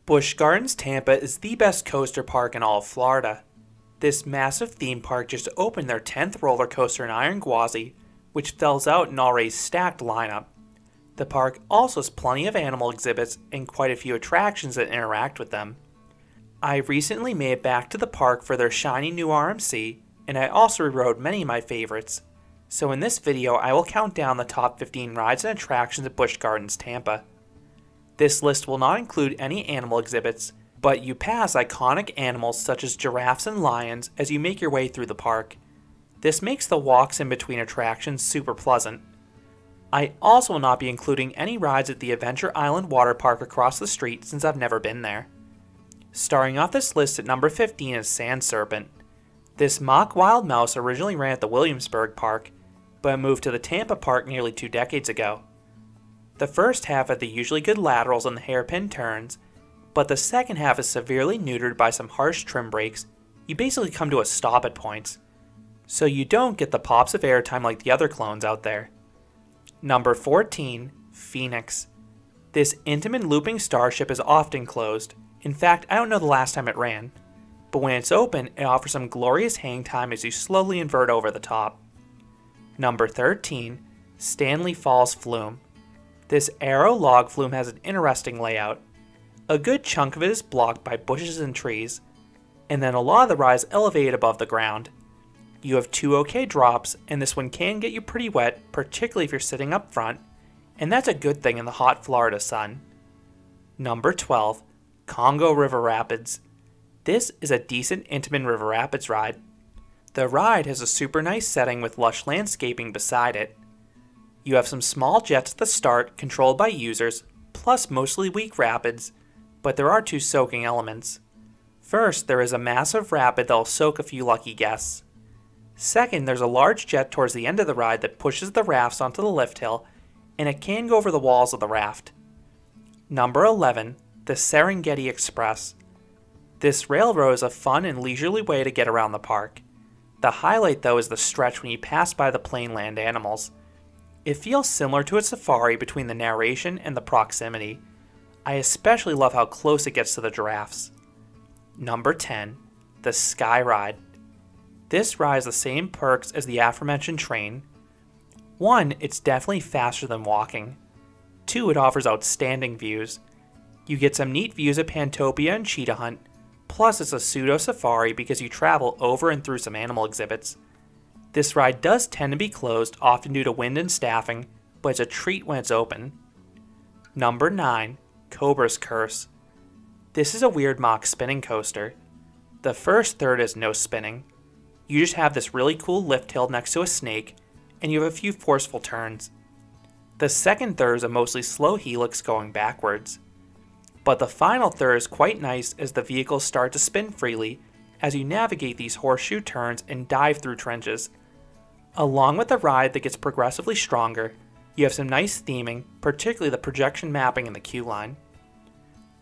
Busch Gardens Tampa is the best coaster park in all of Florida. This massive theme park just opened their 10th roller coaster in Iron Gwazi, which fills out an already stacked lineup. The park also has plenty of animal exhibits and quite a few attractions that interact with them. I recently made it back to the park for their shiny new RMC, and I also rode many of my favorites. So in this video I will count down the top 15 rides and attractions at Busch Gardens Tampa. This list will not include any animal exhibits, but you pass iconic animals such as giraffes and lions as you make your way through the park. This makes the walks in between attractions super pleasant. I also will not be including any rides at the Adventure Island water park across the street since I've never been there. Starting off this list at number 15 is Sand Serpent. This mock wild mouse originally ran at the Williamsburg Park, but moved to the Tampa Park nearly 2 decades ago. The first half had the usually good laterals and the hairpin turns, but the second half is severely neutered by some harsh trim brakes. You basically come to a stop at points, so you don't get the pops of airtime like the other clones out there. Number 14, Phoenix. This intimate looping starship is often closed. In fact, I don't know the last time it ran, but when it's open, it offers some glorious hang time as you slowly invert over the top. Number 13, Stanley Falls Flume. This aero log flume has an interesting layout. A good chunk of it is blocked by bushes and trees, and then a lot of the ride is elevated above the ground. You have 2 okay drops, and this one can get you pretty wet, particularly if you're sitting up front, and that's a good thing in the hot Florida sun. Number 12, Congo River Rapids. This is a decent Intamin River Rapids ride. The ride has a super nice setting with lush landscaping beside it. You have some small jets at the start controlled by users, plus mostly weak rapids, but there are 2 soaking elements. First, there is a massive rapid that will soak a few lucky guests. Second, there's a large jet towards the end of the ride that pushes the rafts onto the lift hill, and it can go over the walls of the raft. Number 11, the Serengeti Express. This railroad is a fun and leisurely way to get around the park. The highlight though is the stretch when you pass by the plainland animals. It feels similar to a safari between the narration and the proximity. I especially love how close it gets to the giraffes. Number 10, the Sky Ride. This ride has the same perks as the aforementioned train. 1, it's definitely faster than walking. 2, it offers outstanding views. You get some neat views of Pantopia and Cheetah Hunt, plus it's a pseudo-safari because you travel over and through some animal exhibits. This ride does tend to be closed, often due to wind and staffing, but it's a treat when it's open. Number 9, Cobra's Curse. This is a weird mock spinning coaster. The first third is no spinning. You just have this really cool lift hill next to a snake, and you have a few forceful turns. The second third is a mostly slow helix going backwards. But the final third is quite nice as the vehicles start to spin freely as you navigate these horseshoe turns and dive through trenches. Along with the ride that gets progressively stronger, you have some nice theming, particularly the projection mapping in the queue line.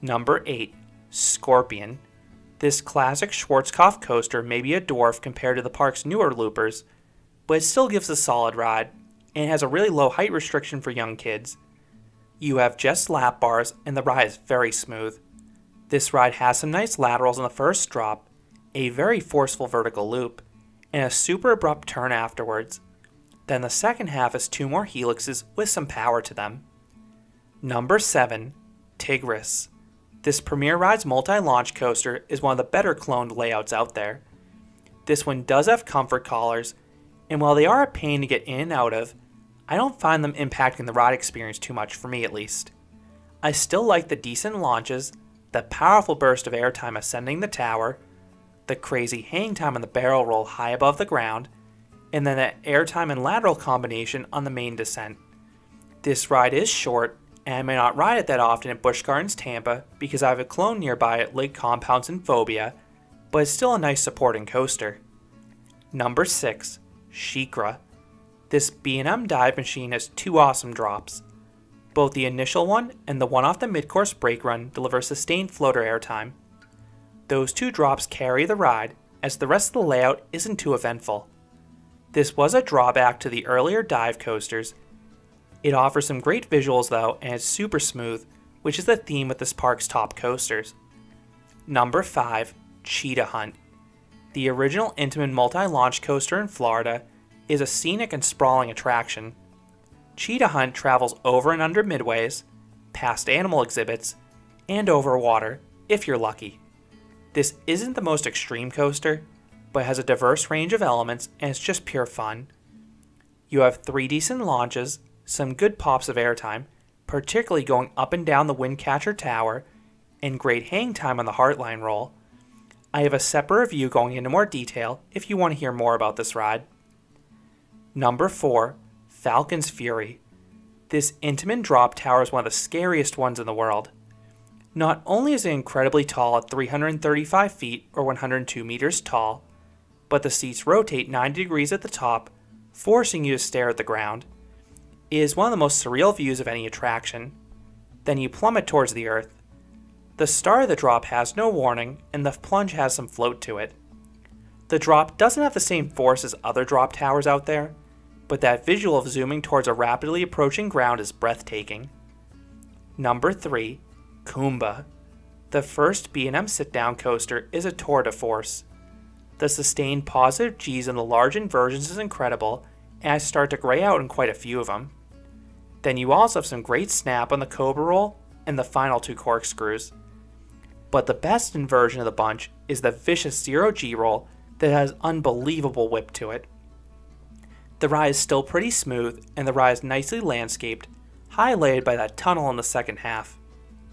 Number 8, Scorpion. This classic Schwarzkopf coaster may be a dwarf compared to the park's newer loopers, but it still gives a solid ride, and has a really low height restriction for young kids. You have just lap bars, and the ride is very smooth. This ride has some nice laterals in the first drop, a very forceful vertical loop, and a super abrupt turn afterwards. Then the second half has 2 more helixes with some power to them. Number 7, Tigris. This Premier Rides multi-launch coaster is one of the better cloned layouts out there. This one does have comfort collars, and while they are a pain to get in and out of, I don't find them impacting the ride experience too much, for me at least. I still like the decent launches, the powerful burst of airtime ascending the tower, the crazy hang time on the barrel roll high above the ground, and then that airtime and lateral combination on the main descent. This ride is short, and I may not ride it that often at Busch Gardens Tampa because I have a clone nearby at Lake Compounce and Phobia, but it's still a nice supporting coaster. Number 6, SheiKra. This B&M dive machine has 2 awesome drops. Both the initial one and the one off the mid-course brake run deliver sustained floater airtime. Those 2 drops carry the ride, as the rest of the layout isn't too eventful. This was a drawback to the earlier dive coasters. It offers some great visuals though, and it's super smooth, which is the theme with this park's top coasters. Number 5. Cheetah Hunt. The original Intamin multi-launch coaster in Florida is a scenic and sprawling attraction. Cheetah Hunt travels over and under midways, past animal exhibits, and over water, if you're lucky. This isn't the most extreme coaster, but has a diverse range of elements and it's just pure fun. You have 3 decent launches, some good pops of airtime, particularly going up and down the Windcatcher Tower, and great hang time on the Heartline roll. I have a separate review going into more detail if you want to hear more about this ride. Number 4. Falcon's Fury. This Intamin drop tower is one of the scariest ones in the world. Not only is it incredibly tall at 335 feet or 102 meters tall, but the seats rotate 90 degrees at the top, forcing you to stare at the ground. It is one of the most surreal views of any attraction. Then you plummet towards the earth. The start of the drop has no warning, and the plunge has some float to it. The drop doesn't have the same force as other drop towers out there, but that visual of zooming towards a rapidly approaching ground is breathtaking. Number 3. Kumba. The first B&M sit-down coaster is a tour de force. The sustained positive G's in the large inversions is incredible, and I start to gray out in quite a few of them. Then you also have some great snap on the Cobra roll and the final 2 corkscrews. But the best inversion of the bunch is the vicious 0G roll that has unbelievable whip to it. The ride is still pretty smooth, and the ride is nicely landscaped, highlighted by that tunnel in the second half.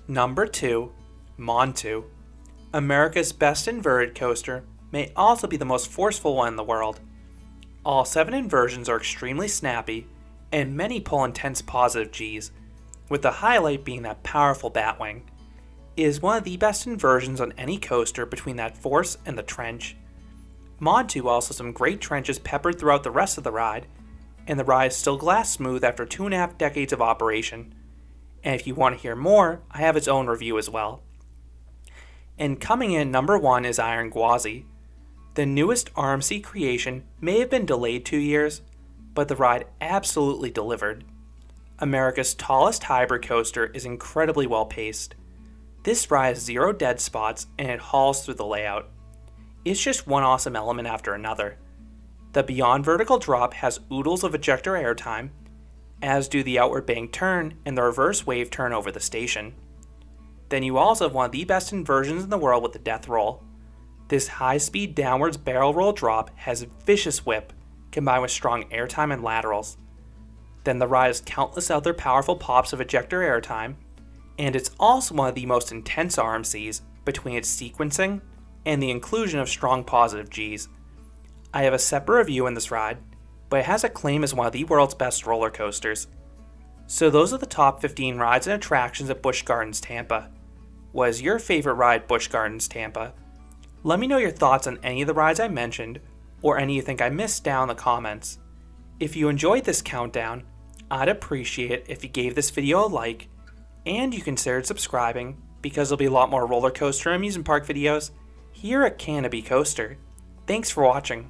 Number 2. Montu. America's best inverted coaster, may also be the most forceful one in the world. All 7 inversions are extremely snappy, and many pull intense positive Gs, with the highlight being that powerful batwing. It is one of the best inversions on any coaster between that force and the trench. Montu also has some great trenches peppered throughout the rest of the ride, and the ride is still glass smooth after 2.5 decades of operation. And if you want to hear more, I have its own review as well. And coming in number 1 is Iron Gwazi. The newest RMC creation may have been delayed 2 years, but the ride absolutely delivered. America's tallest hybrid coaster is incredibly well paced. This ride has 0 dead spots and it hauls through the layout. It's just one awesome element after another. The Beyond Vertical drop has oodles of ejector airtime, as do the outward bank turn and the reverse wave turn over the station. Then you also have one of the best inversions in the world with the Death Roll. This high-speed downwards barrel roll drop has vicious whip, combined with strong airtime and laterals. Then the ride has countless other powerful pops of ejector airtime, and it's also one of the most intense RMCs between its sequencing and the inclusion of strong positive Gs. I have a separate review in this ride, but it has a claim as one of the world's best roller coasters. So those are the top 15 rides and attractions at Busch Gardens Tampa. What is your favorite ride at Busch Gardens Tampa? Let me know your thoughts on any of the rides I mentioned, or any you think I missed down in the comments. If you enjoyed this countdown, I'd appreciate it if you gave this video a like, and you considered subscribing, because there'll be a lot more roller coaster and amusement park videos here at Canopy Coaster. Thanks for watching.